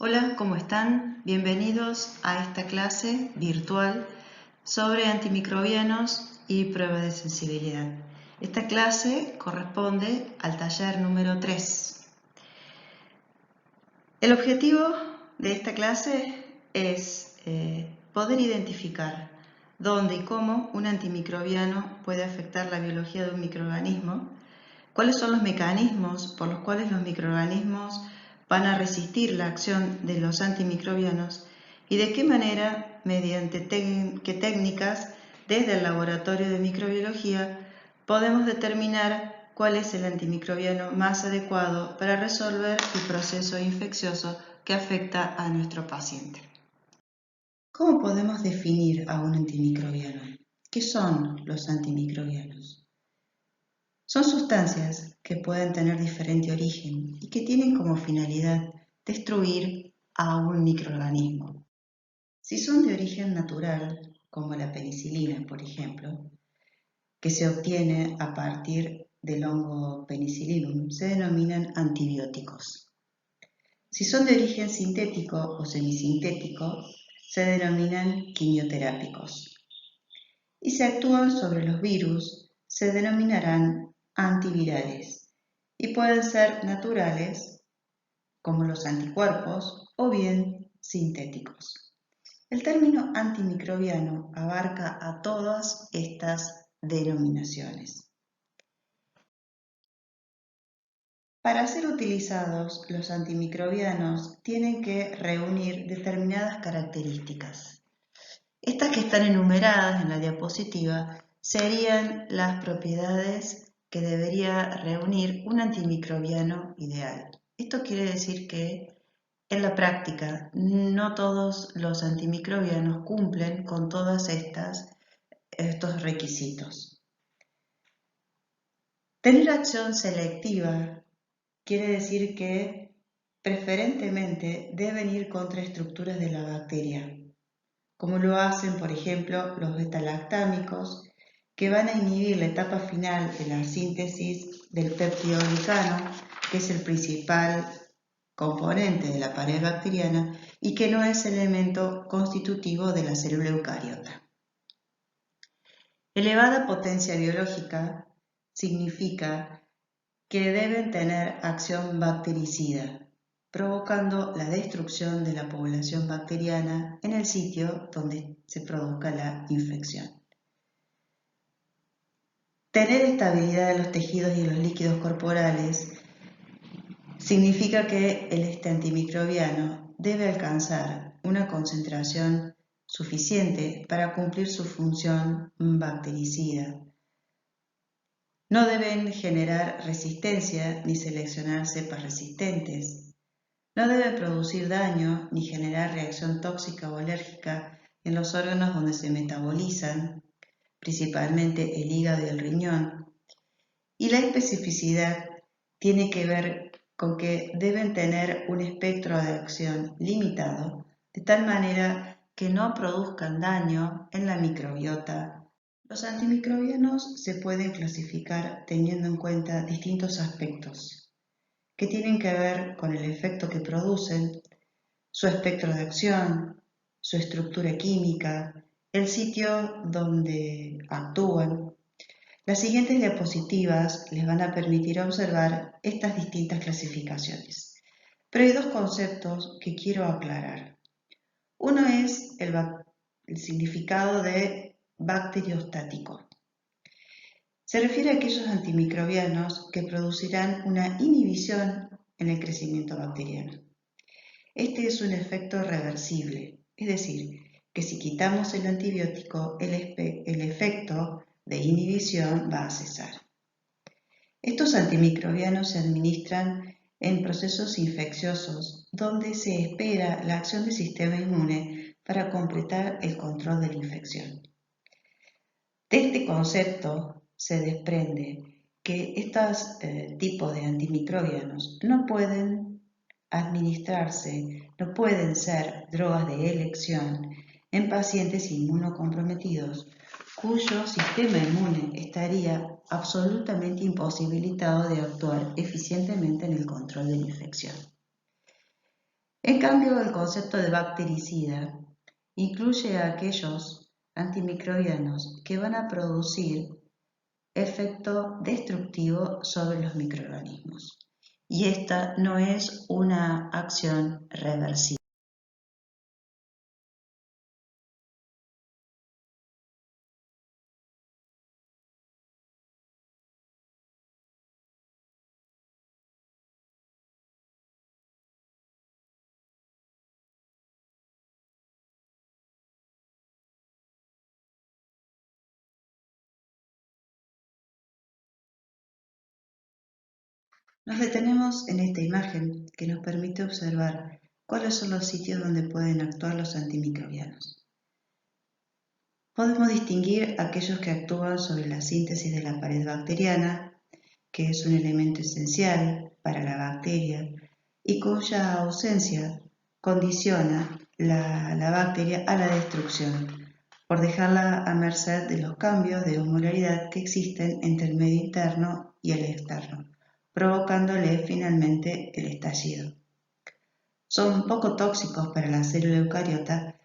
Hola, ¿cómo están? Bienvenidos a esta clase virtual sobre antimicrobianos y prueba de sensibilidad. Esta clase corresponde al taller número 3. El objetivo de esta clase es poder identificar dónde y cómo un antimicrobiano puede afectar la biología de un microorganismo, cuáles son los mecanismos por los cuales los microorganismos van a resistir la acción de los antimicrobianos y de qué manera, mediante qué técnicas, desde el laboratorio de microbiología, podemos determinar cuál es el antimicrobiano más adecuado para resolver el proceso infeccioso que afecta a nuestro paciente. ¿Cómo podemos definir a un antimicrobiano? ¿Qué son los antimicrobianos? Son sustancias que pueden tener diferente origen y que tienen como finalidad destruir a un microorganismo. Si son de origen natural, como la penicilina, por ejemplo, que se obtiene a partir del hongo Penicillium, se denominan antibióticos. Si son de origen sintético o semisintético, se denominan quimioterápicos. Y si actúan sobre los virus, se denominarán antivirales y pueden ser naturales, como los anticuerpos, o bien sintéticos. El término antimicrobiano abarca a todas estas denominaciones. Para ser utilizados, los antimicrobianos tienen que reunir determinadas características. Estas que están enumeradas en la diapositiva serían las propiedades que debería reunir un antimicrobiano ideal. Esto quiere decir que en la práctica no todos los antimicrobianos cumplen con todos estos requisitos. Tener acción selectiva quiere decir que preferentemente deben ir contra estructuras de la bacteria, como lo hacen, por ejemplo, los beta-lactámicos, que van a inhibir la etapa final de la síntesis del peptidoglicano, que es el principal componente de la pared bacteriana y que no es elemento constitutivo de la célula eucariota. Elevada potencia biológica significa que deben tener acción bactericida, provocando la destrucción de la población bacteriana en el sitio donde se produzca la infección. Tener estabilidad de los tejidos y los líquidos corporales significa que este antimicrobiano debe alcanzar una concentración suficiente para cumplir su función bactericida. No deben generar resistencia ni seleccionar cepas resistentes. No deben producir daño ni generar reacción tóxica o alérgica en los órganos donde se metabolizan, principalmente el hígado y el riñón. Y la especificidad tiene que ver con que deben tener un espectro de acción limitado, de tal manera que no produzcan daño en la microbiota. Los antimicrobianos se pueden clasificar teniendo en cuenta distintos aspectos que tienen que ver con el efecto que producen, su espectro de acción, su estructura química, el sitio donde actúan. Las siguientes diapositivas les van a permitir observar estas distintas clasificaciones. Pero hay dos conceptos que quiero aclarar. Uno es el significado de bacteriostático. Se refiere a aquellos antimicrobianos que producirán una inhibición en el crecimiento bacteriano. Este es un efecto reversible, es decir, que si quitamos el antibiótico, el efecto de inhibición va a cesar. Estos antimicrobianos se administran en procesos infecciosos donde se espera la acción del sistema inmune para completar el control de la infección. De este concepto se desprende que estos tipos de antimicrobianos no pueden administrarse, no pueden ser drogas de elección en pacientes inmunocomprometidos cuyo sistema inmune estaría absolutamente imposibilitado de actuar eficientemente en el control de la infección. En cambio, el concepto de bactericida incluye a aquellos antimicrobianos que van a producir efecto destructivo sobre los microorganismos. Y esta no es una acción reversible. Nos detenemos en esta imagen que nos permite observar cuáles son los sitios donde pueden actuar los antimicrobianos. Podemos distinguir aquellos que actúan sobre la síntesis de la pared bacteriana, que es un elemento esencial para la bacteria y cuya ausencia condiciona la bacteria a la destrucción, por dejarla a merced de los cambios de osmolaridad que existen entre el medio interno y el externo, provocándole finalmente el estallido. Son poco tóxicos para la célula eucariota,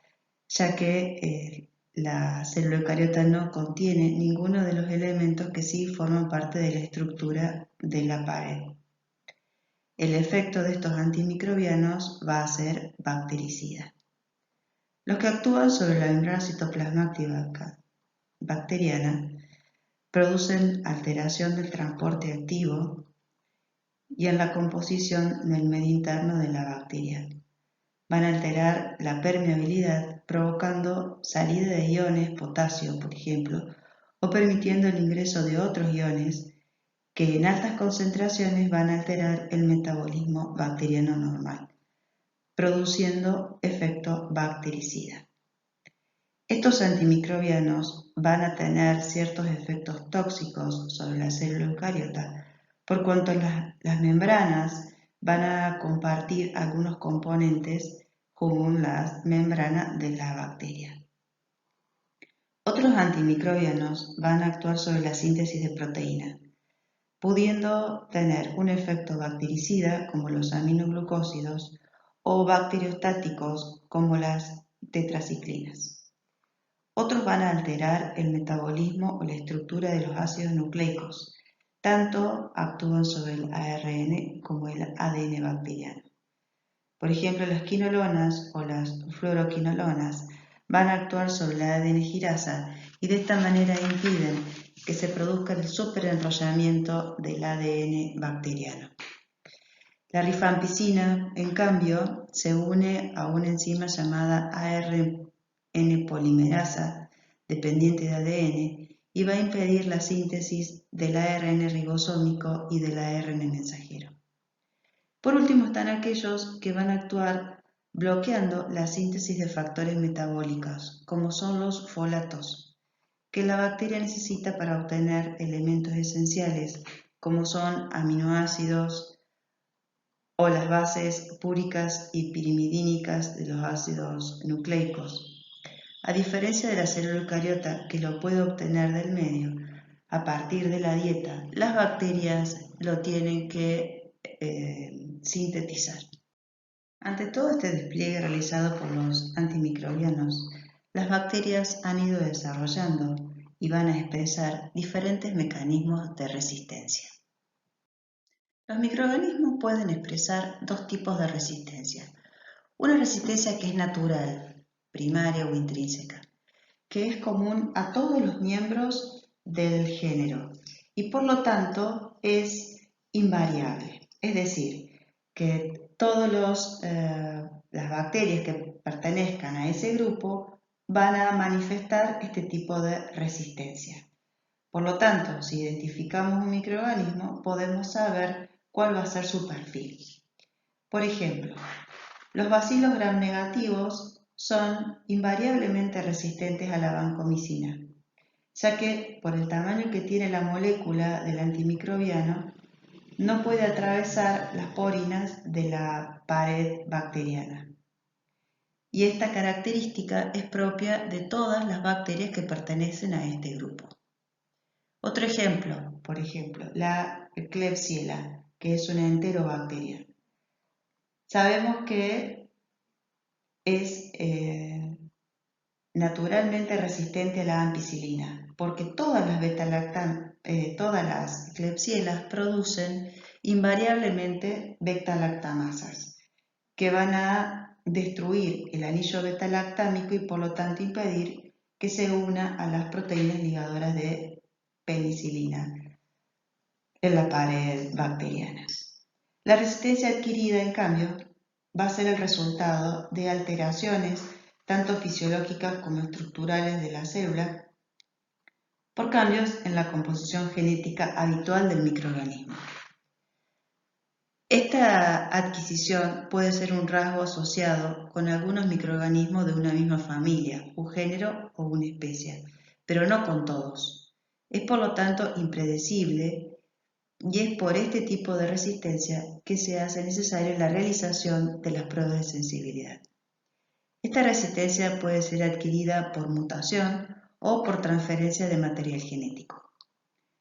ya que la célula eucariota no contiene ninguno de los elementos que sí forman parte de la estructura de la pared. El efecto de estos antimicrobianos va a ser bactericida. Los que actúan sobre la membrana citoplasmática bacteriana producen alteración del transporte activo y en la composición del medio interno de la bacteria. Van a alterar la permeabilidad, provocando salida de iones, potasio, por ejemplo, o permitiendo el ingreso de otros iones que en altas concentraciones van a alterar el metabolismo bacteriano normal, produciendo efecto bactericida. Estos antimicrobianos van a tener ciertos efectos tóxicos sobre la célula eucariota, por cuanto las membranas van a compartir algunos componentes con la membrana de la bacteria. Otros antimicrobianos van a actuar sobre la síntesis de proteína, pudiendo tener un efecto bactericida como los aminoglucósidos o bacteriostáticos como las tetraciclinas. Otros van a alterar el metabolismo o la estructura de los ácidos nucleicos, tanto actúan sobre el ARN como el ADN bacteriano. Por ejemplo, las quinolonas o las fluoroquinolonas van a actuar sobre la ADN girasa y de esta manera impiden que se produzca el superenrollamiento del ADN bacteriano. La rifampicina, en cambio, se une a una enzima llamada ARN polimerasa dependiente de ADN y va a impedir la síntesis del ARN ribosómico y del ARN mensajero. Por último están aquellos que van a actuar bloqueando la síntesis de factores metabólicos, como son los folatos, que la bacteria necesita para obtener elementos esenciales, como son aminoácidos o las bases púricas y pirimidínicas de los ácidos nucleicos. A diferencia de la célula eucariota, que lo puede obtener del medio, a partir de la dieta, las bacterias lo tienen que sintetizar. Ante todo este despliegue realizado por los antimicrobianos, las bacterias han ido desarrollando y van a expresar diferentes mecanismos de resistencia. Los microorganismos pueden expresar dos tipos de resistencia. Una resistencia que es natural, primaria o intrínseca, que es común a todos los miembros del género y por lo tanto es invariable. Es decir, que todas las bacterias que pertenezcan a ese grupo van a manifestar este tipo de resistencia. Por lo tanto, si identificamos un microorganismo, podemos saber cuál va a ser su perfil. Por ejemplo, los bacilos gram negativos son invariablemente resistentes a la vancomicina, ya que por el tamaño que tiene la molécula del antimicrobiano, no puede atravesar las porinas de la pared bacteriana. Y esta característica es propia de todas las bacterias que pertenecen a este grupo. Otro ejemplo, por ejemplo, la Klebsiella, que es una enterobacteria. Sabemos que es naturalmente resistente a la ampicilina, porque todas las klebsielas producen invariablemente beta-lactamasas, que van a destruir el anillo beta-lactámico y por lo tanto impedir que se una a las proteínas ligadoras de penicilina en la pared bacteriana. La resistencia adquirida, en cambio, va a ser el resultado de alteraciones tanto fisiológicas como estructurales de la célula por cambios en la composición genética habitual del microorganismo. Esta adquisición puede ser un rasgo asociado con algunos microorganismos de una misma familia, un género o una especie, pero no con todos. Es por lo tanto impredecible y es por este tipo de resistencia que se hace necesaria la realización de las pruebas de sensibilidad. Esta resistencia puede ser adquirida por mutación o por transferencia de material genético.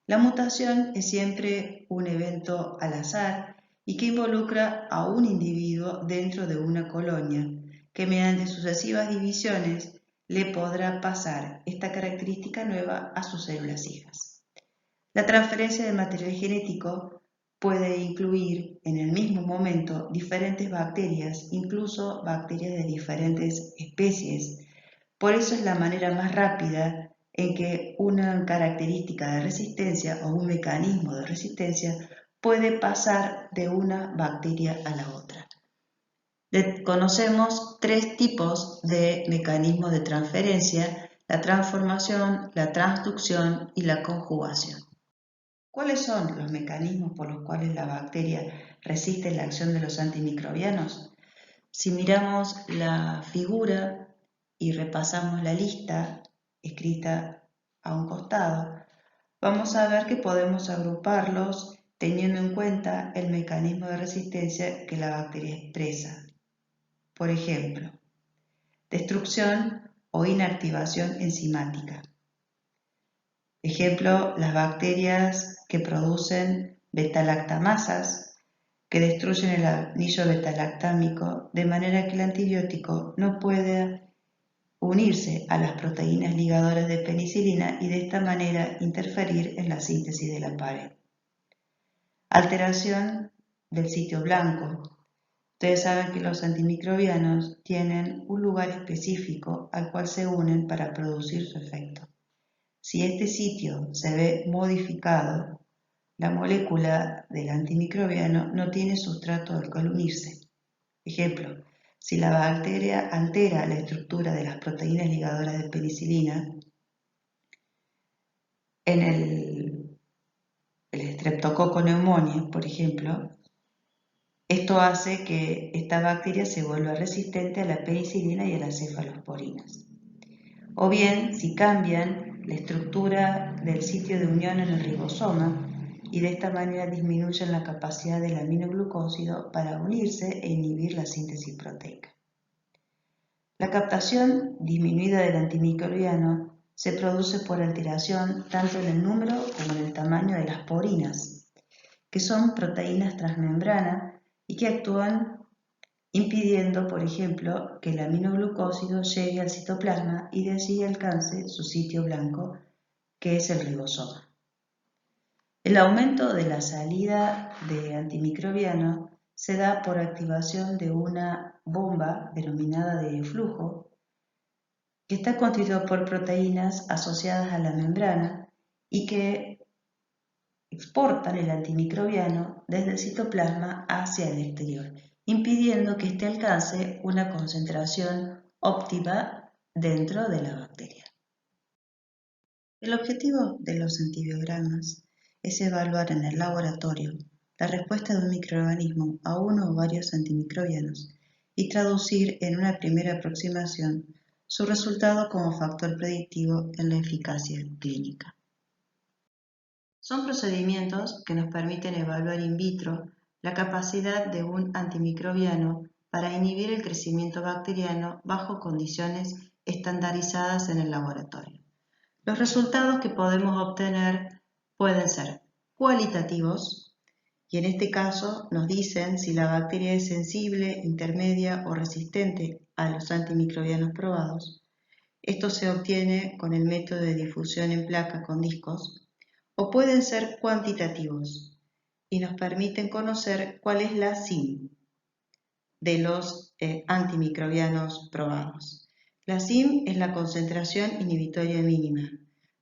La mutación es siempre un evento al azar y que involucra a un individuo dentro de una colonia que mediante sucesivas divisiones le podrá pasar esta característica nueva a sus células hijas. La transferencia de material genético puede incluir en el mismo momento diferentes bacterias, incluso bacterias de diferentes especies. Por eso es la manera más rápida en que una característica de resistencia o un mecanismo de resistencia puede pasar de una bacteria a la otra. Conocemos tres tipos de mecanismos de transferencia: la transformación, la transducción y la conjugación. ¿Cuáles son los mecanismos por los cuales la bacteria resiste la acción de los antimicrobianos? Si miramos la figura y repasamos la lista escrita a un costado, vamos a ver que podemos agruparlos teniendo en cuenta el mecanismo de resistencia que la bacteria expresa. Por ejemplo, destrucción o inactivación enzimática. Ejemplo, las bacterias que producen beta-lactamasas que destruyen el anillo beta-lactámico de manera que el antibiótico no pueda unirse a las proteínas ligadoras de penicilina y de esta manera interferir en la síntesis de la pared. Alteración del sitio blanco. Ustedes saben que los antimicrobianos tienen un lugar específico al cual se unen para producir su efecto. Si este sitio se ve modificado, la molécula del antimicrobiano no tiene sustrato al cual unirse. Ejemplo, si la bacteria altera la estructura de las proteínas ligadoras de penicilina, en el Streptococcus pneumoniae, por ejemplo, esto hace que esta bacteria se vuelva resistente a la penicilina y a las cefalosporinas. O bien, si cambian la estructura del sitio de unión en el ribosoma y de esta manera disminuyen la capacidad del aminoglucósido para unirse e inhibir la síntesis proteica. La captación disminuida del antimicrobiano se produce por alteración tanto en el número como en el tamaño de las porinas, que son proteínas transmembrana y que actúan impidiendo, por ejemplo, que el aminoglucósido llegue al citoplasma y de allí alcance su sitio blanco, que es el ribosoma. El aumento de la salida de antimicrobiano se da por activación de una bomba denominada de flujo, que está constituida por proteínas asociadas a la membrana y que exportan el antimicrobiano desde el citoplasma hacia el exterior, impidiendo que éste alcance una concentración óptima dentro de la bacteria. El objetivo de los antibiogramas es evaluar en el laboratorio la respuesta de un microorganismo a uno o varios antimicrobianos y traducir en una primera aproximación su resultado como factor predictivo en la eficacia clínica. Son procedimientos que nos permiten evaluar in vitro la capacidad de un antimicrobiano para inhibir el crecimiento bacteriano bajo condiciones estandarizadas en el laboratorio. Los resultados que podemos obtener pueden ser cualitativos, y en este caso nos dicen si la bacteria es sensible, intermedia o resistente a los antimicrobianos probados. Esto se obtiene con el método de difusión en placa con discos, o pueden ser cuantitativos y nos permiten conocer cuál es la SIM de los antimicrobianos probados. La SIM es la concentración inhibitoria mínima,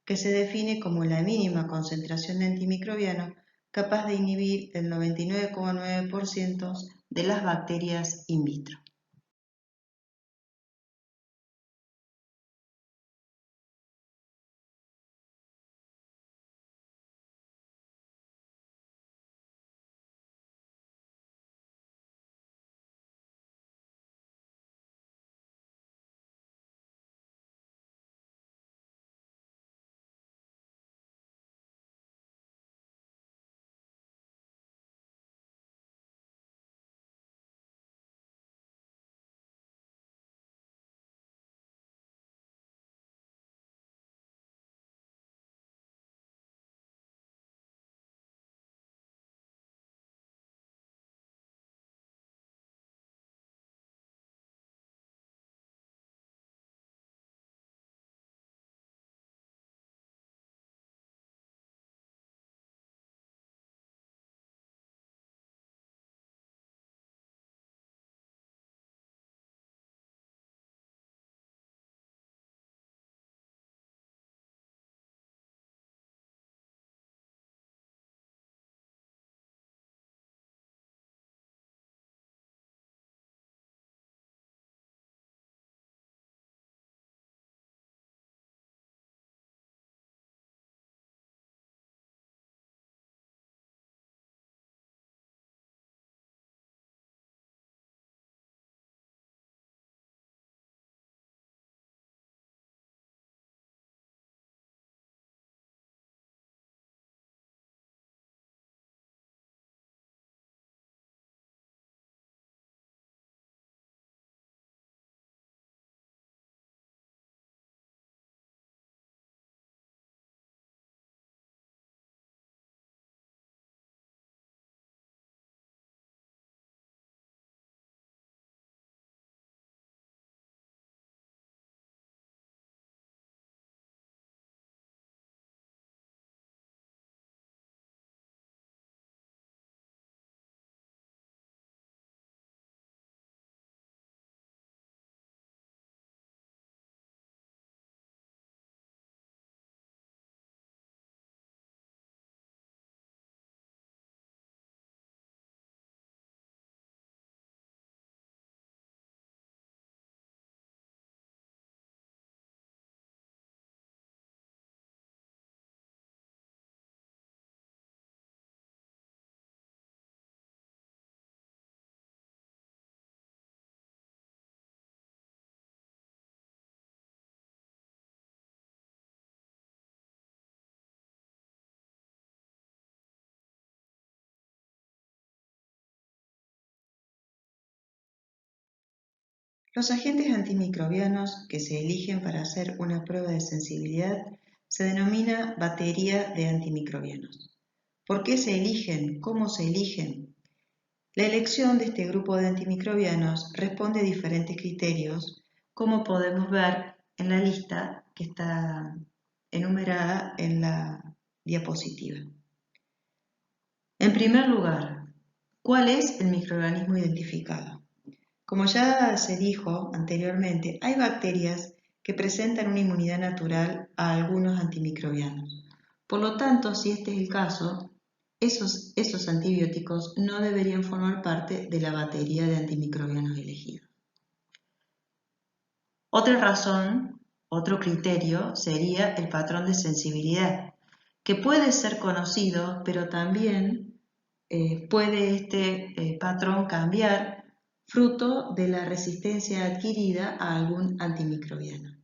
que se define como la mínima concentración de antimicrobiano capaz de inhibir el 99,9% de las bacterias in vitro. Los agentes antimicrobianos que se eligen para hacer una prueba de sensibilidad se denomina batería de antimicrobianos. ¿Por qué se eligen? ¿Cómo se eligen? La elección de este grupo de antimicrobianos responde a diferentes criterios, como podemos ver en la lista que está enumerada en la diapositiva. En primer lugar, ¿cuál es el microorganismo identificado? Como ya se dijo anteriormente, hay bacterias que presentan una inmunidad natural a algunos antimicrobianos. Por lo tanto, si este es el caso, esos antibióticos no deberían formar parte de la batería de antimicrobianos elegidos. Otra razón, otro criterio, sería el patrón de sensibilidad, que puede ser conocido, pero también puede este patrón cambiar fruto de la resistencia adquirida a algún antimicrobiano.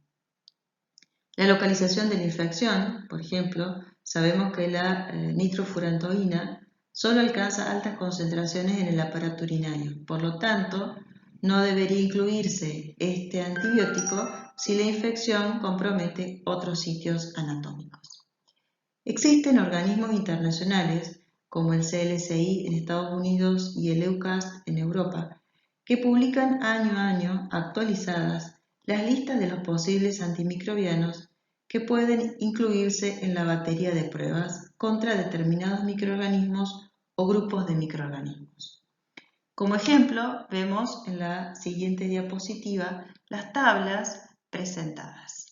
La localización de la infección, por ejemplo, sabemos que la nitrofurantoína solo alcanza altas concentraciones en el aparato urinario, por lo tanto, no debería incluirse este antibiótico si la infección compromete otros sitios anatómicos. Existen organismos internacionales como el CLSI en Estados Unidos y el EUCAST en Europa, que publican año a año actualizadas las listas de los posibles antimicrobianos que pueden incluirse en la batería de pruebas contra determinados microorganismos o grupos de microorganismos. Como ejemplo, vemos en la siguiente diapositiva las tablas presentadas.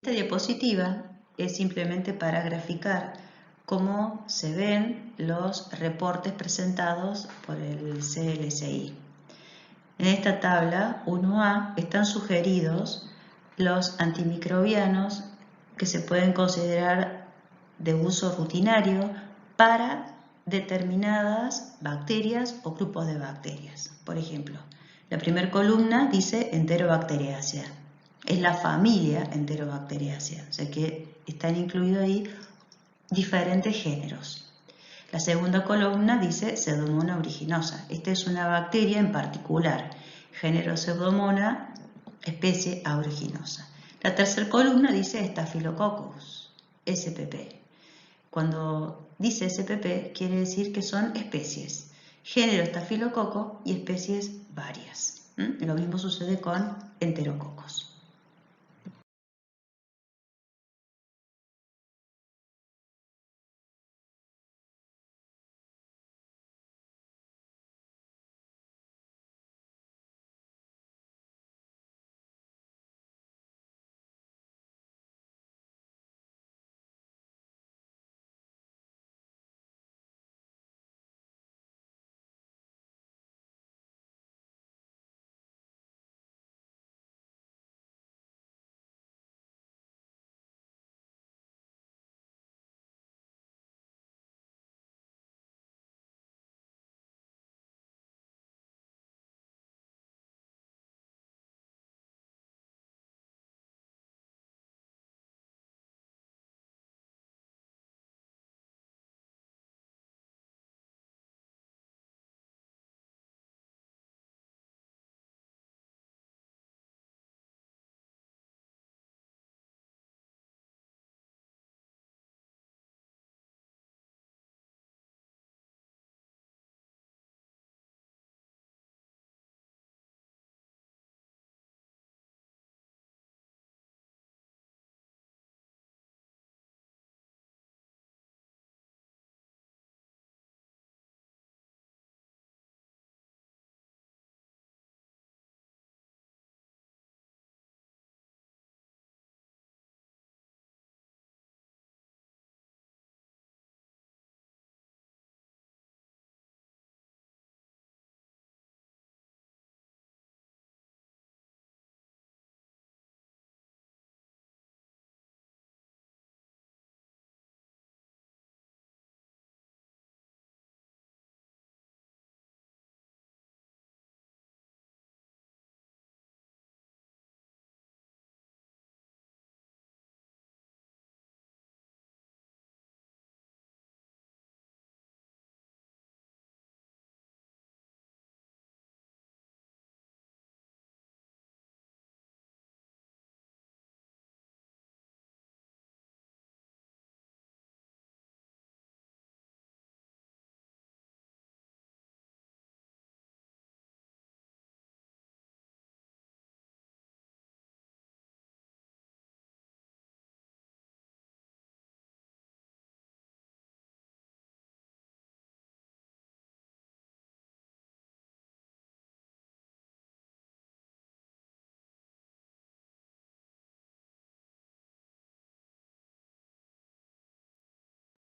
Esta diapositiva es simplemente para graficar cómo se ven los reportes presentados por el CLSI. En esta tabla 1A están sugeridos los antimicrobianos que se pueden considerar de uso rutinario para determinadas bacterias o grupos de bacterias. Por ejemplo, la primera columna dice Enterobacteriaceae. Es la familia Enterobacteriaceae, o sea que están incluidos ahí diferentes géneros. La segunda columna dice Pseudomonas aeruginosa. Esta es una bacteria en particular, género Pseudomonas, especie aeruginosa. La tercera columna dice Staphylococcus, SPP. Cuando dice SPP quiere decir que son especies, género Staphylococcus y especies varias. Lo mismo sucede con Enterococos.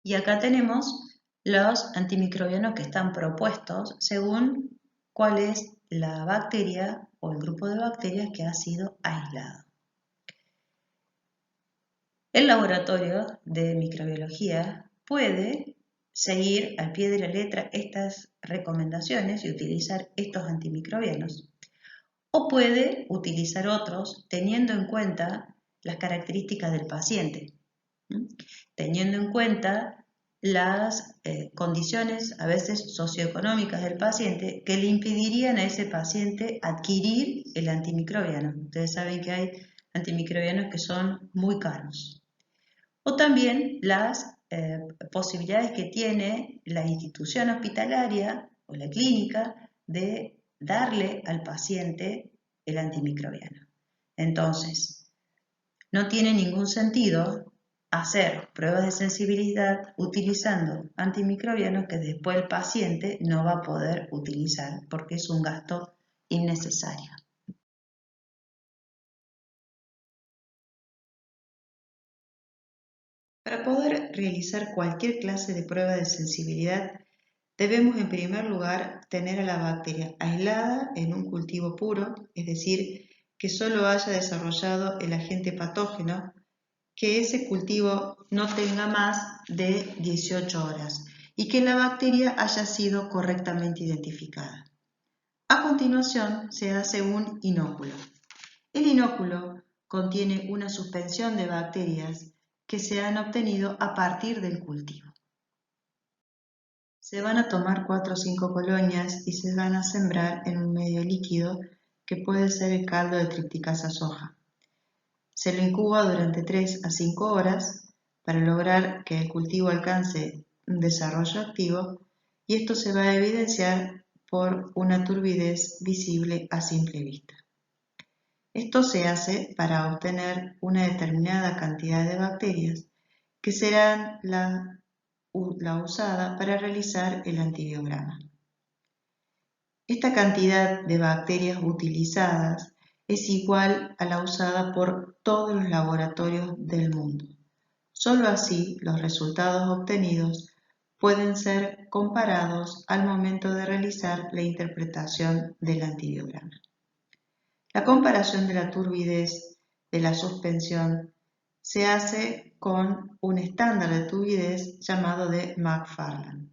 Y acá tenemos los antimicrobianos que están propuestos según cuál es la bacteria o el grupo de bacterias que ha sido aislado. El laboratorio de microbiología puede seguir al pie de la letra estas recomendaciones y utilizar estos antimicrobianos, o puede utilizar otros teniendo en cuenta las características del paciente, teniendo en cuenta las condiciones a veces socioeconómicas del paciente que le impedirían a ese paciente adquirir el antimicrobiano. Ustedes saben que hay antimicrobianos que son muy caros. O también las posibilidades que tiene la institución hospitalaria o la clínica de darle al paciente el antimicrobiano. Entonces, no tiene ningún sentido hacer pruebas de sensibilidad utilizando antimicrobianos que después el paciente no va a poder utilizar porque es un gasto innecesario. Para poder realizar cualquier clase de prueba de sensibilidad, debemos en primer lugar tener a la bacteria aislada en un cultivo puro, es decir, que solo haya desarrollado el agente patógeno, que ese cultivo no tenga más de 18 horas y que la bacteria haya sido correctamente identificada. A continuación se hace un inóculo. El inóculo contiene una suspensión de bacterias que se han obtenido a partir del cultivo. Se van a tomar 4 o 5 colonias y se van a sembrar en un medio líquido que puede ser el caldo de Triticasa soja. Se lo incuba durante 3 a 5 horas para lograr que el cultivo alcance un desarrollo activo y esto se va a evidenciar por una turbidez visible a simple vista. Esto se hace para obtener una determinada cantidad de bacterias que serán la usada para realizar el antibiograma. Esta cantidad de bacterias utilizadas es igual a la usada por todos los laboratorios del mundo. Solo así los resultados obtenidos pueden ser comparados al momento de realizar la interpretación del antibiograma. La comparación de la turbidez de la suspensión se hace con un estándar de turbidez llamado de McFarland.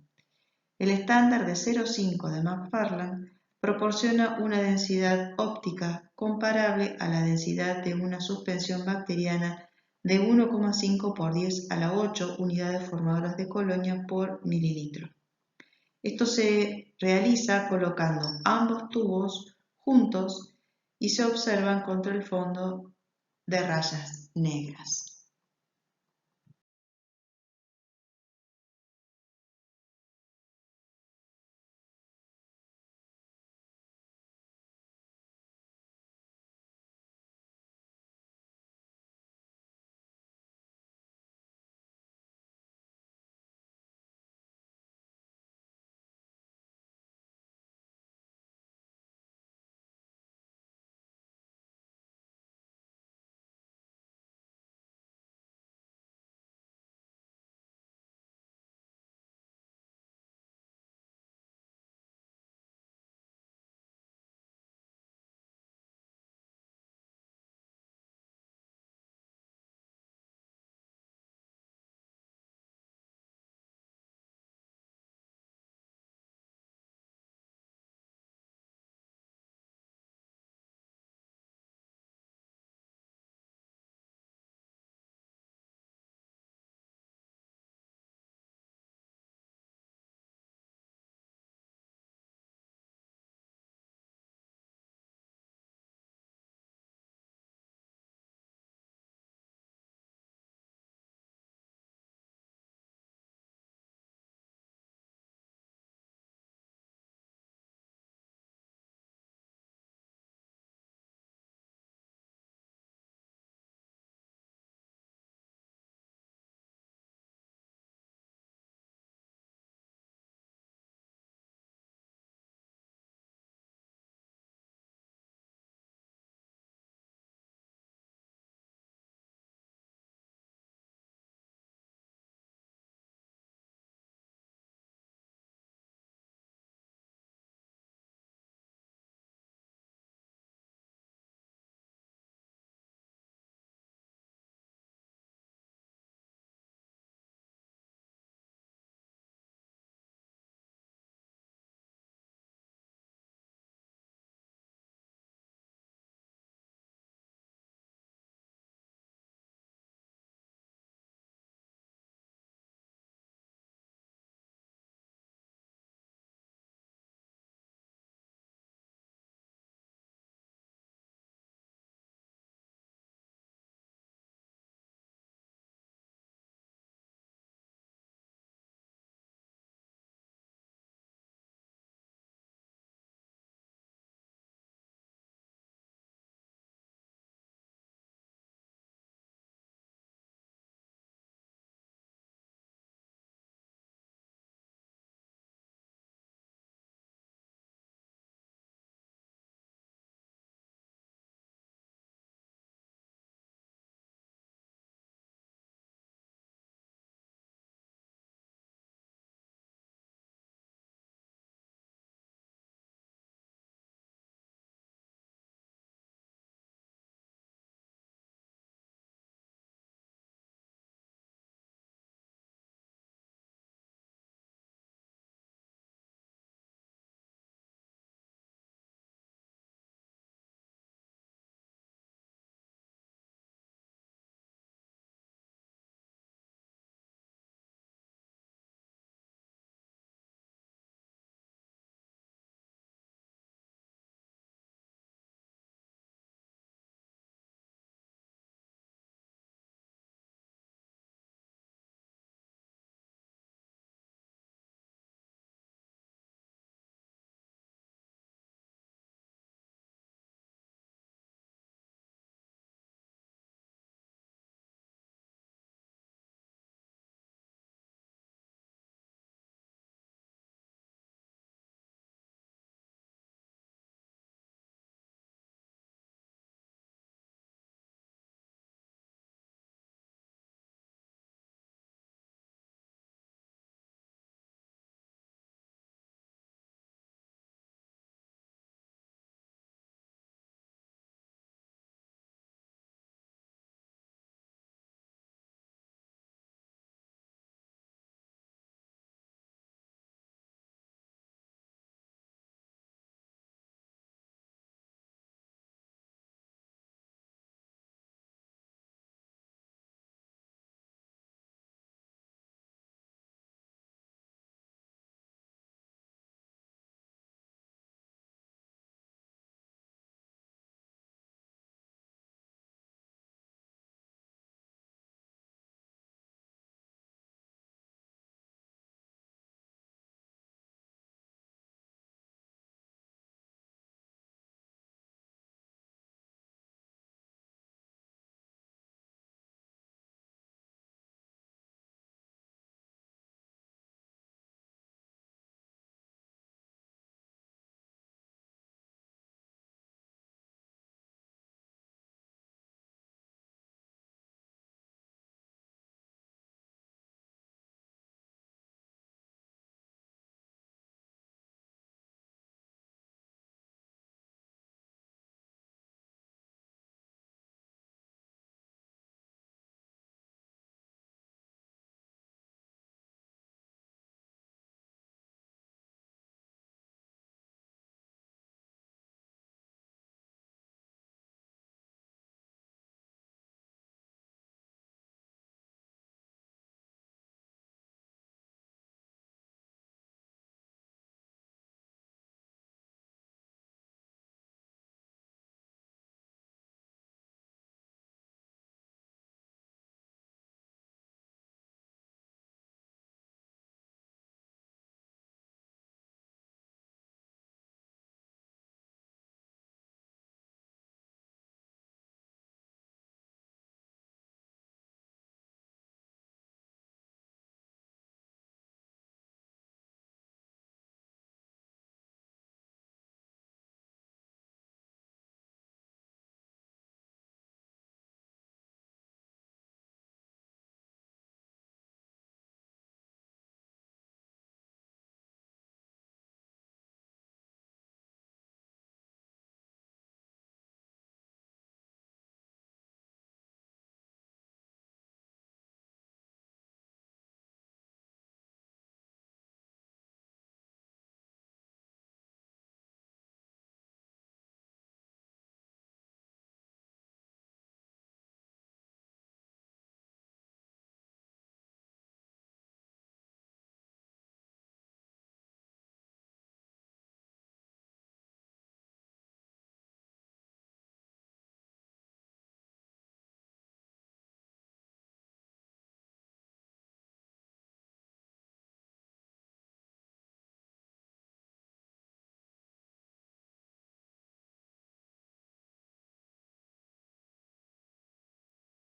El estándar de 0,5 de McFarland proporciona una densidad óptica comparable a la densidad de una suspensión bacteriana de 1,5 por 10 a la 8 unidades formadoras de colonia por mililitro. Esto se realiza colocando ambos tubos juntos y se observan contra el fondo de rayas negras.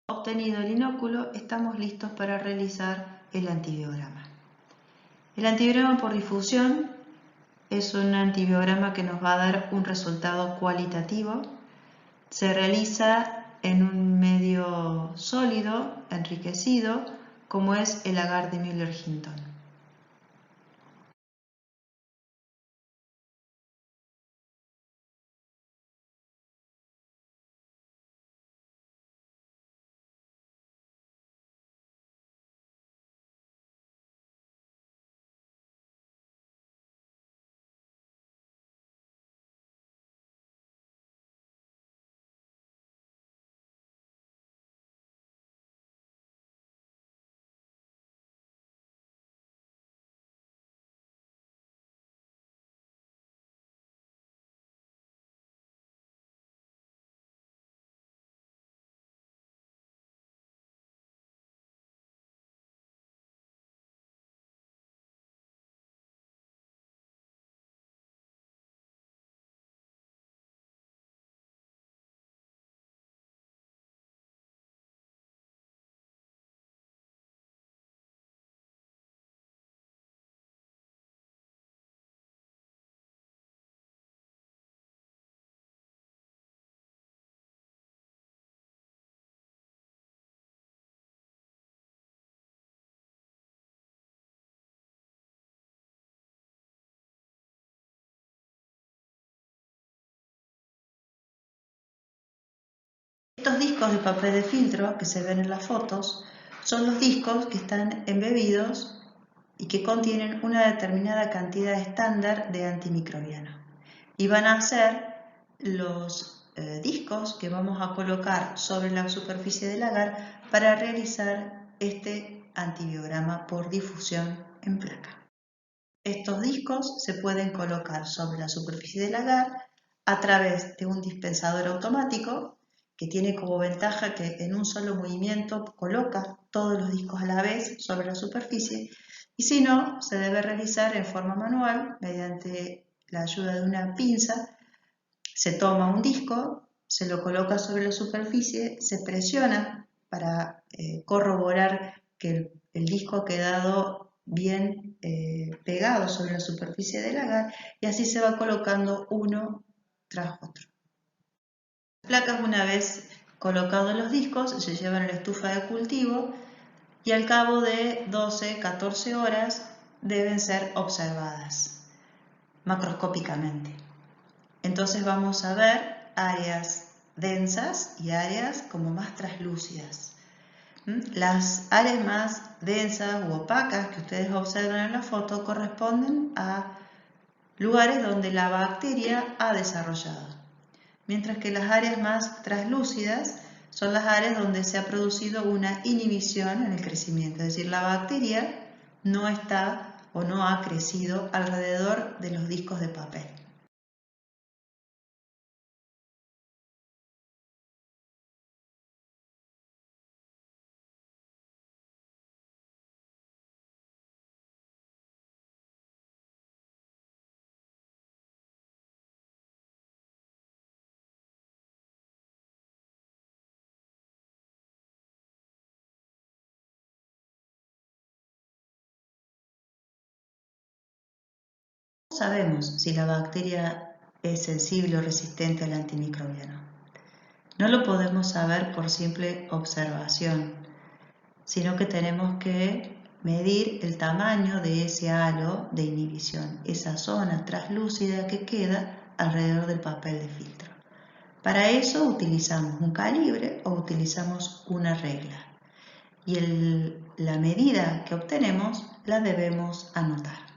Obtenido el inóculo, estamos listos para realizar el antibiograma. El antibiograma por difusión es un antibiograma que nos va a dar un resultado cualitativo. Se realiza en un medio sólido, enriquecido, como es el agar de Müller-Hinton. Estos discos de papel de filtro que se ven en las fotos son los discos que están embebidos y que contienen una determinada cantidad estándar de antimicrobiano. Y van a ser los discos que vamos a colocar sobre la superficie del agar para realizar este antibiograma por difusión en placa. Estos discos se pueden colocar sobre la superficie del agar a través de un dispensador automático que tiene como ventaja que en un solo movimiento coloca todos los discos a la vez sobre la superficie, y si no, se debe realizar en forma manual mediante la ayuda de una pinza. Se toma un disco, se lo coloca sobre la superficie, se presiona para corroborar que el disco ha quedado bien pegado sobre la superficie del agar, y así se va colocando uno tras otro. Las placas, una vez colocados los discos, se llevan a la estufa de cultivo y al cabo de 12-14 horas deben ser observadas macroscópicamente. Entonces vamos a ver áreas densas y áreas como más translúcidas. Las áreas más densas u opacas que ustedes observan en la foto corresponden a lugares donde la bacteria ha desarrollado, mientras que las áreas más translúcidas son las áreas donde se ha producido una inhibición en el crecimiento, es decir, la bacteria no está o no ha crecido alrededor de los discos de papel. ¿Cómo sabemos si la bacteria es sensible o resistente al antimicrobiano? No lo podemos saber por simple observación, sino que tenemos que medir el tamaño de ese halo de inhibición, esa zona translúcida que queda alrededor del papel de filtro. Para eso utilizamos un calibre o utilizamos una regla, y la medida que obtenemos la debemos anotar.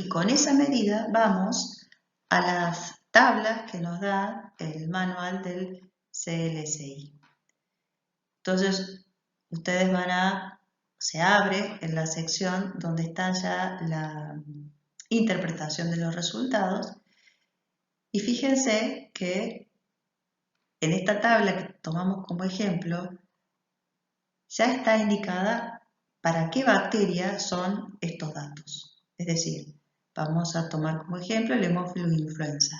Y con esa medida vamos a las tablas que nos da el manual del CLSI. Entonces, ustedes se abre en la sección donde está ya la interpretación de los resultados y fíjense que en esta tabla que tomamos como ejemplo ya está indicada para qué bacteria son estos datos. Es decir, vamos a tomar como ejemplo el Haemophilus influenza.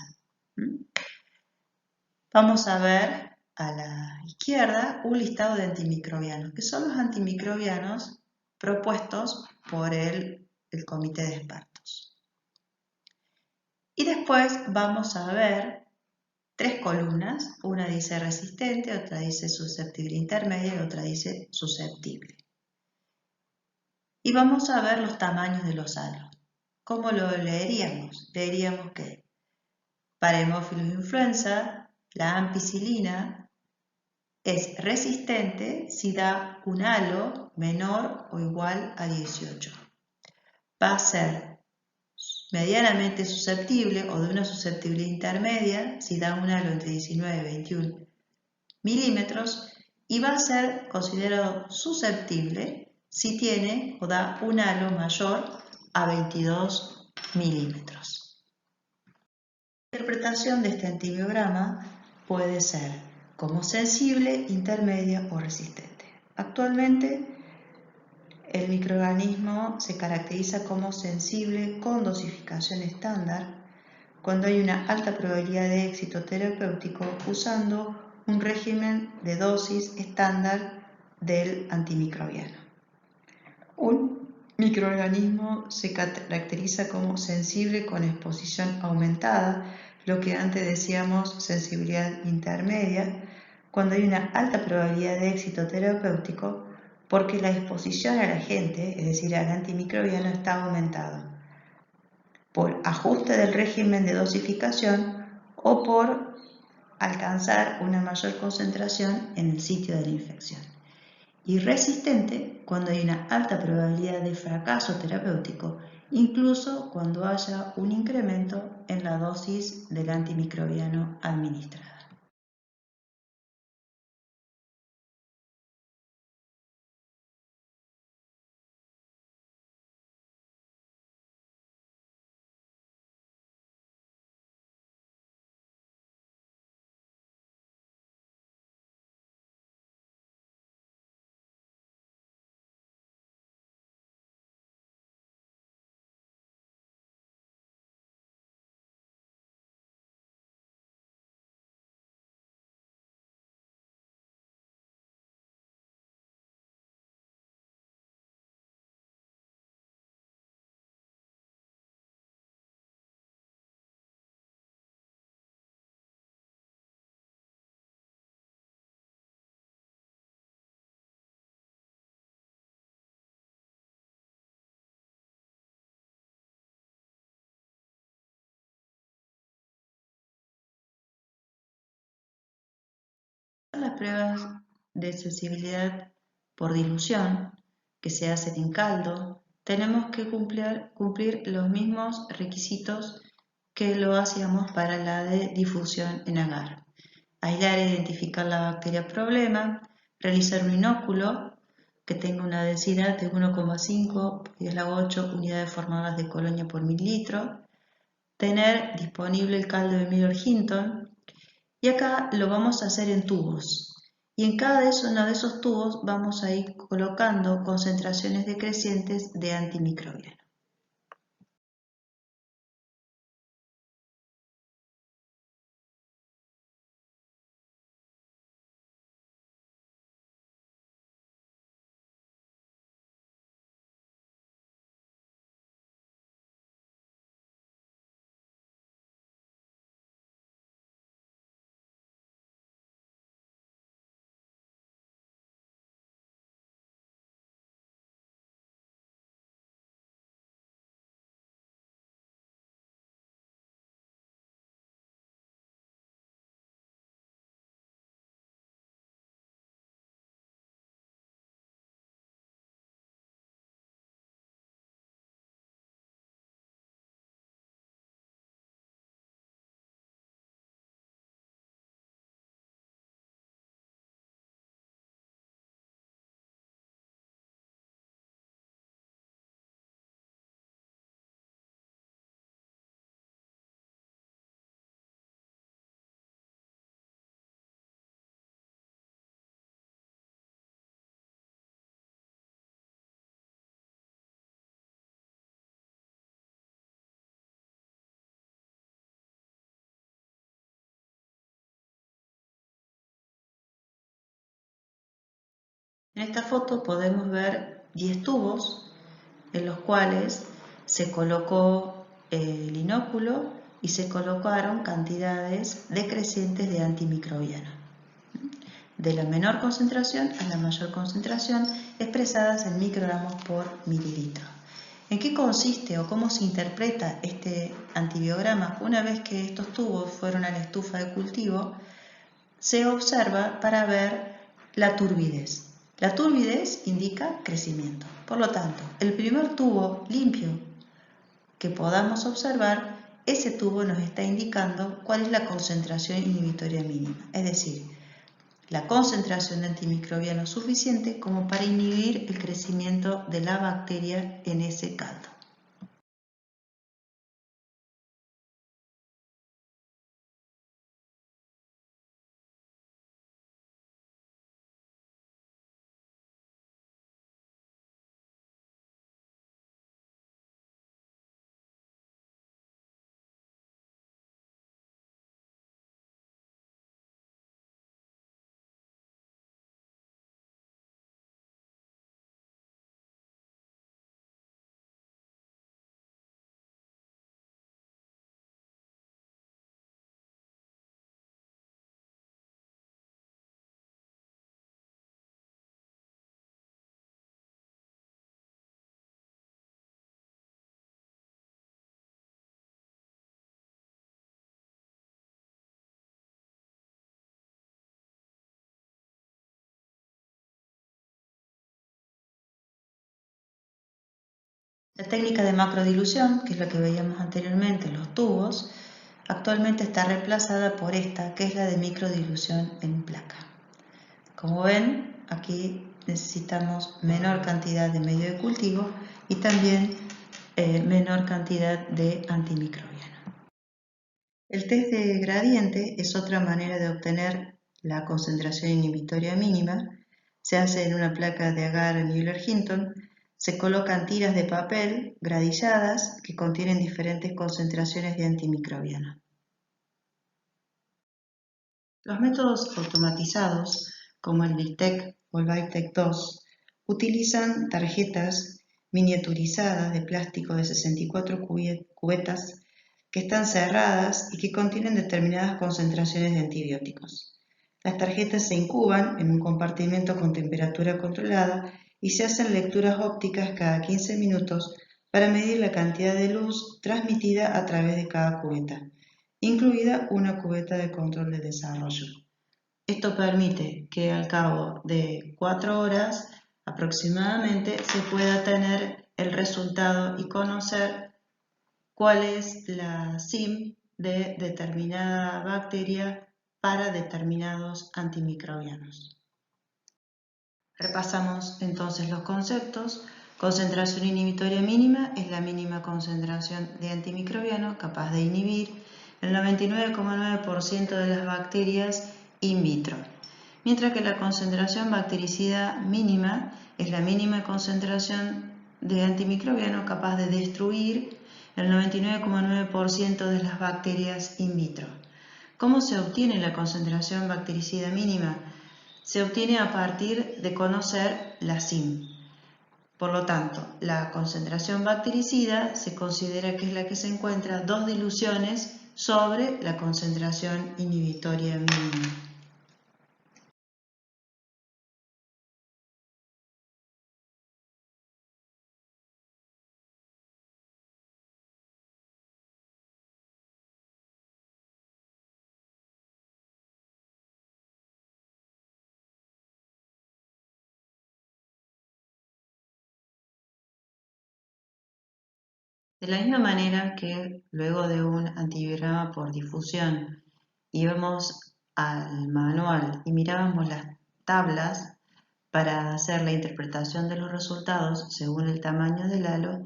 Vamos a ver a la izquierda un listado de antimicrobianos, que son los antimicrobianos propuestos por el comité de expertos. Y después vamos a ver tres columnas, una dice resistente, otra dice susceptible intermedia y otra dice susceptible. Y vamos a ver los tamaños de los halos. ¿Cómo lo leeríamos? Leeríamos que para Haemophilus influenza, la ampicilina es resistente si da un halo menor o igual a 18. Va a ser medianamente susceptible o de una susceptibilidad intermedia si da un halo entre 19 y 21 milímetros y va a ser considerado susceptible si tiene o da un halo mayor a 22 milímetros. La interpretación de este antibiograma puede ser como sensible, intermedia o resistente. Actualmente el microorganismo se caracteriza como sensible con dosificación estándar cuando hay una alta probabilidad de éxito terapéutico usando un régimen de dosis estándar del antimicrobiano. Un microorganismo se caracteriza como sensible con exposición aumentada, lo que antes decíamos sensibilidad intermedia, cuando hay una alta probabilidad de éxito terapéutico porque la exposición al agente, es decir, al antimicrobiano, está aumentada por ajuste del régimen de dosificación o por alcanzar una mayor concentración en el sitio de la infección. Y resistente cuando hay una alta probabilidad de fracaso terapéutico, incluso cuando haya un incremento en la dosis del antimicrobiano administrada. Las pruebas de sensibilidad por dilución que se hacen en caldo, tenemos que cumplir los mismos requisitos que lo hacíamos para la de difusión en agar. Aislar e identificar la bacteria problema, realizar un inóculo que tenga una densidad de 1,5 por 10 a la 8 unidades formadas de colonia por mililitro, tener disponible el caldo de Miller Hinton, y acá lo vamos a hacer en tubos. Y en cada uno de esos tubos vamos a ir colocando concentraciones decrecientes de antimicrobiano. En esta foto podemos ver 10 tubos en los cuales se colocó el inóculo y se colocaron cantidades decrecientes de antimicrobiano, de la menor concentración a la mayor concentración, expresadas en microgramos por mililitro. ¿En qué consiste o cómo se interpreta este antibiograma? Una vez que estos tubos fueron a la estufa de cultivo, se observa para ver la turbidez. La turbidez indica crecimiento. Por lo tanto, el primer tubo limpio que podamos observar, ese tubo nos está indicando cuál es la concentración inhibitoria mínima, es decir, la concentración de antimicrobiano suficiente como para inhibir el crecimiento de la bacteria en ese caldo. La técnica de macrodilución, que es la que veíamos anteriormente en los tubos, actualmente está reemplazada por esta, que es la de microdilución en placa. Como ven, aquí necesitamos menor cantidad de medio de cultivo y también menor cantidad de antimicrobiano. El test de gradiente es otra manera de obtener la concentración inhibitoria mínima. Se hace en una placa de agar Mueller-Hinton. Se colocan tiras de papel gradilladas que contienen diferentes concentraciones de antimicrobiano. Los métodos automatizados, como el BITEC o el BITEC 2, utilizan tarjetas miniaturizadas de plástico de 64 cubetas que están cerradas y que contienen determinadas concentraciones de antibióticos. Las tarjetas se incuban en un compartimento con temperatura controlada y se hacen lecturas ópticas cada 15 minutos para medir la cantidad de luz transmitida a través de cada cubeta, incluida una cubeta de control de desarrollo. Esto permite que al cabo de 4 horas aproximadamente se pueda tener el resultado y conocer cuál es la SIM de determinada bacteria para determinados antimicrobianos. Repasamos entonces los conceptos. Concentración inhibitoria mínima es la mínima concentración de antimicrobiano capaz de inhibir el 99,9% de las bacterias in vitro, mientras que la concentración bactericida mínima es la mínima concentración de antimicrobiano capaz de destruir el 99,9% de las bacterias in vitro. ¿Cómo se obtiene la concentración bactericida mínima? Se obtiene a partir de conocer la SIM. Por lo tanto, la concentración bactericida se considera que es la que se encuentra 2 diluciones sobre la concentración inhibitoria mínima. De la misma manera que luego de un antibiograma por difusión íbamos al manual y mirábamos las tablas para hacer la interpretación de los resultados según el tamaño del halo,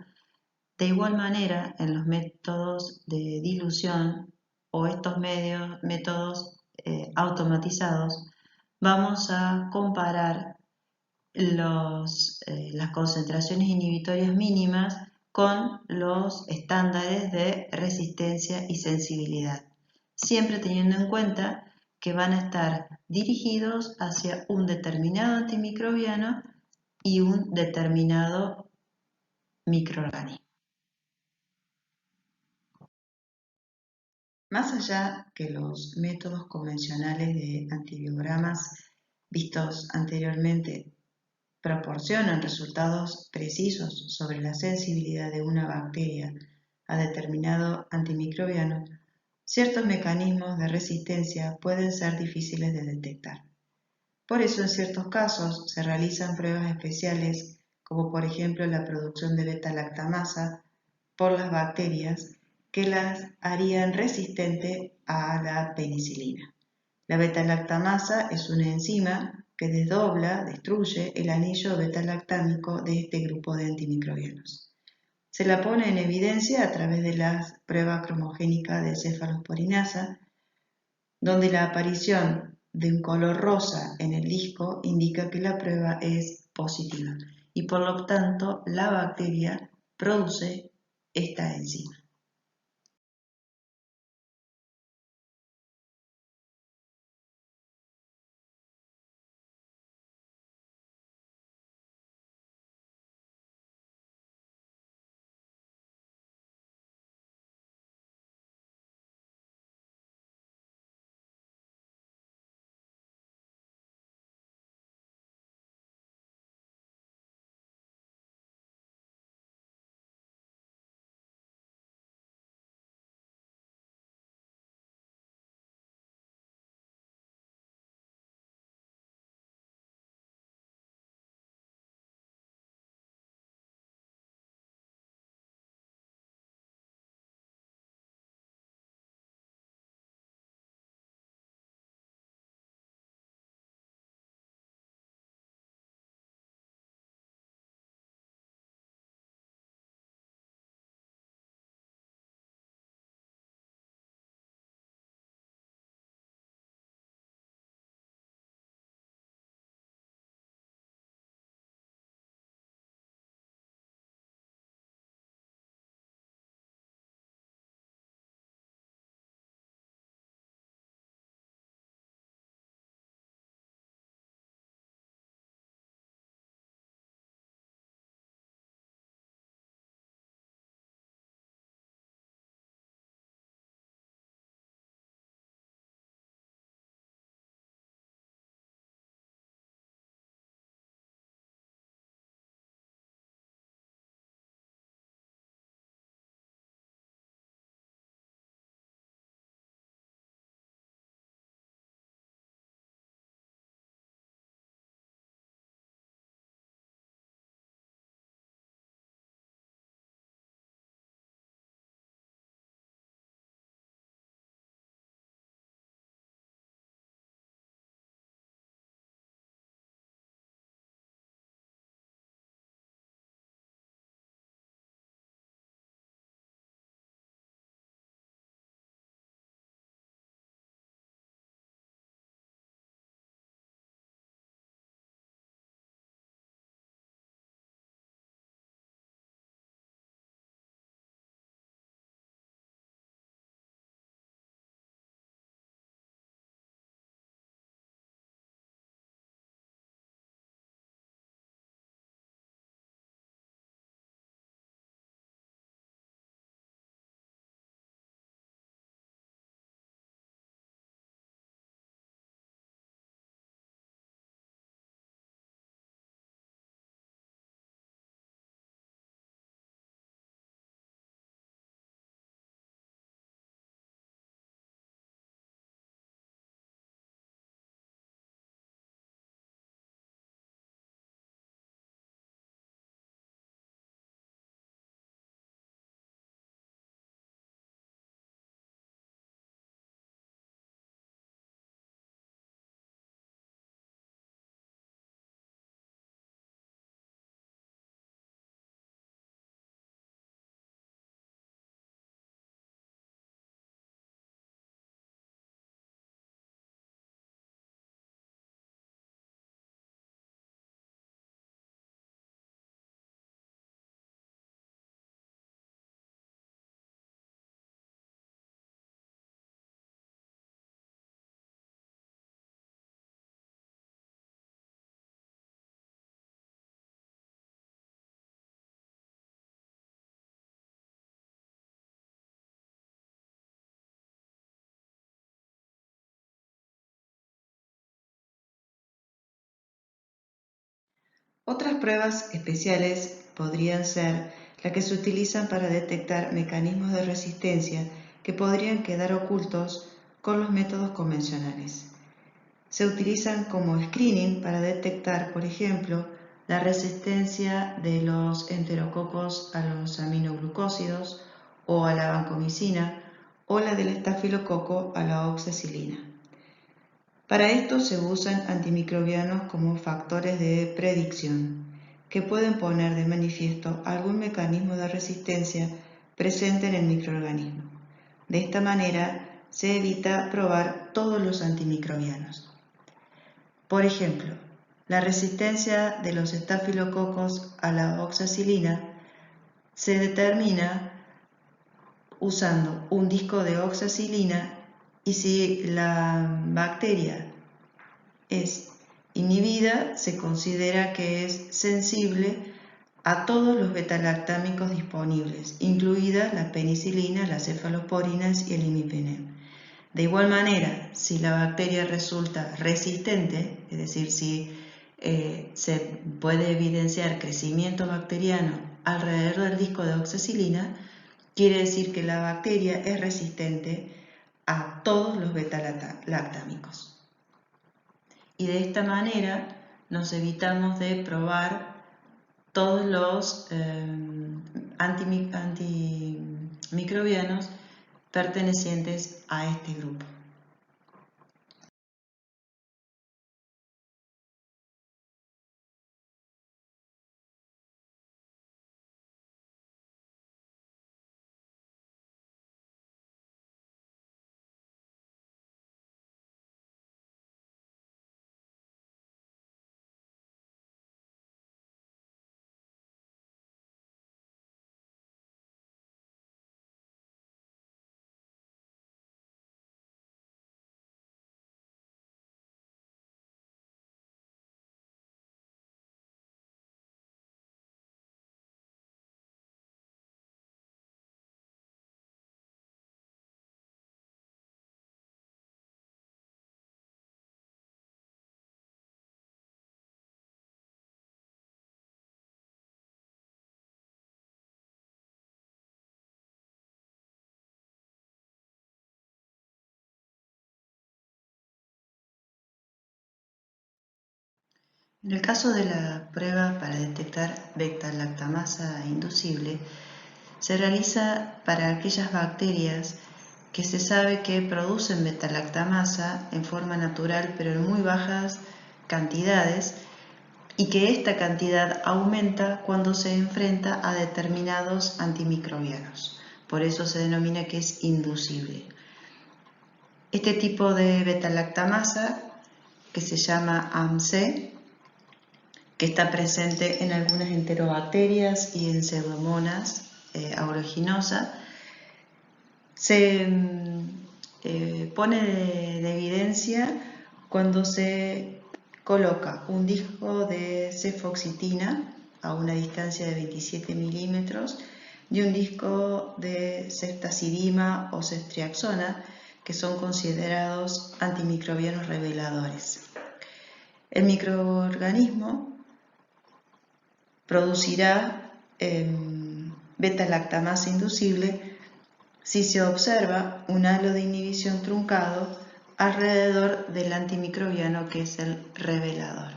de igual manera en los métodos de dilución o estos métodos automatizados vamos a comparar las concentraciones inhibitorias mínimas con los estándares de resistencia y sensibilidad, siempre teniendo en cuenta que van a estar dirigidos hacia un determinado antimicrobiano y un determinado microorganismo. Más allá que los métodos convencionales de antibiogramas vistos anteriormente proporcionan resultados precisos sobre la sensibilidad de una bacteria a determinado antimicrobiano, ciertos mecanismos de resistencia pueden ser difíciles de detectar. Por eso, en ciertos casos, se realizan pruebas especiales, como por ejemplo la producción de beta-lactamasa por las bacterias que las harían resistentes a la penicilina. La beta-lactamasa es una enzima que destruye el anillo beta-lactámico de este grupo de antimicrobianos. Se la pone en evidencia a través de la prueba cromogénica de cefalosporinasa, donde la aparición de un color rosa en el disco indica que la prueba es positiva y por lo tanto la bacteria produce esta enzima. Otras pruebas especiales podrían ser las que se utilizan para detectar mecanismos de resistencia que podrían quedar ocultos con los métodos convencionales. Se utilizan como screening para detectar, por ejemplo, la resistencia de los enterococos a los aminoglucósidos o a la vancomicina o la del estafilococo a la oxacilina. Para esto se usan antimicrobianos como factores de predicción que pueden poner de manifiesto algún mecanismo de resistencia presente en el microorganismo. De esta manera se evita probar todos los antimicrobianos. Por ejemplo, la resistencia de los estafilococos a la oxacilina se determina usando un disco de oxacilina y si la bacteria es inhibida, se considera que es sensible a todos los betalactámicos disponibles, incluidas la penicilina, las cefalosporinas y el imipenem. De igual manera, si la bacteria resulta resistente, es decir, si se puede evidenciar crecimiento bacteriano alrededor del disco de oxacilina, quiere decir que la bacteria es resistente a todos los betalactámicos. Y de esta manera nos evitamos de probar todos los antimicrobianos pertenecientes a este grupo. En el caso de la prueba para detectar beta-lactamasa inducible, se realiza para aquellas bacterias que se sabe que producen beta-lactamasa en forma natural pero en muy bajas cantidades y que esta cantidad aumenta cuando se enfrenta a determinados antimicrobianos. Por eso se denomina que es inducible. Este tipo de beta-lactamasa, que se llama AMC, que está presente en algunas enterobacterias y en pseudomonas aeruginosa, se pone de evidencia cuando se coloca un disco de cefoxitina a una distancia de 27 milímetros y un disco de ceftazidima o ceftriaxona, que son considerados antimicrobianos reveladores. El microorganismo producirá beta-lactamasa inducible si se observa un halo de inhibición truncado alrededor del antimicrobiano que es el revelador.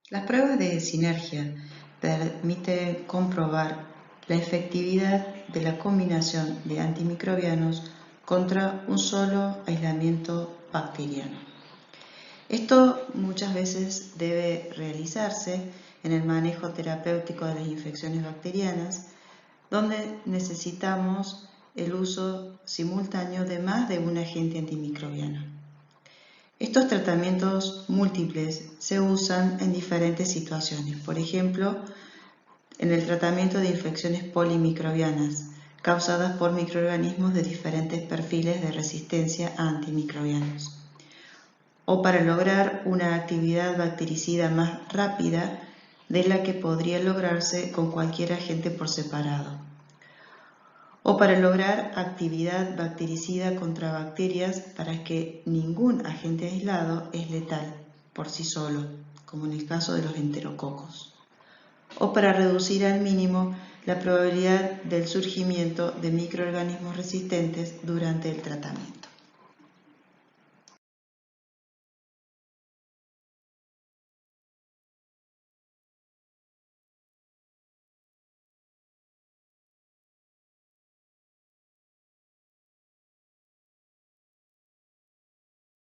Las pruebas de sinergia permiten comprobar la efectividad de la combinación de antimicrobianos contra un solo aislamiento bacteriano. Esto muchas veces debe realizarse en el manejo terapéutico de las infecciones bacterianas, donde necesitamos el uso simultáneo de más de un agente antimicrobiano. Estos tratamientos múltiples se usan en diferentes situaciones, por ejemplo, en el tratamiento de infecciones polimicrobianas causadas por microorganismos de diferentes perfiles de resistencia a antimicrobianos, o para lograr una actividad bactericida más rápida de la que podría lograrse con cualquier agente por separado, o para lograr actividad bactericida contra bacterias para que ningún agente aislado es letal por sí solo, como en el caso de los enterococos, o para reducir al mínimo la probabilidad del surgimiento de microorganismos resistentes durante el tratamiento.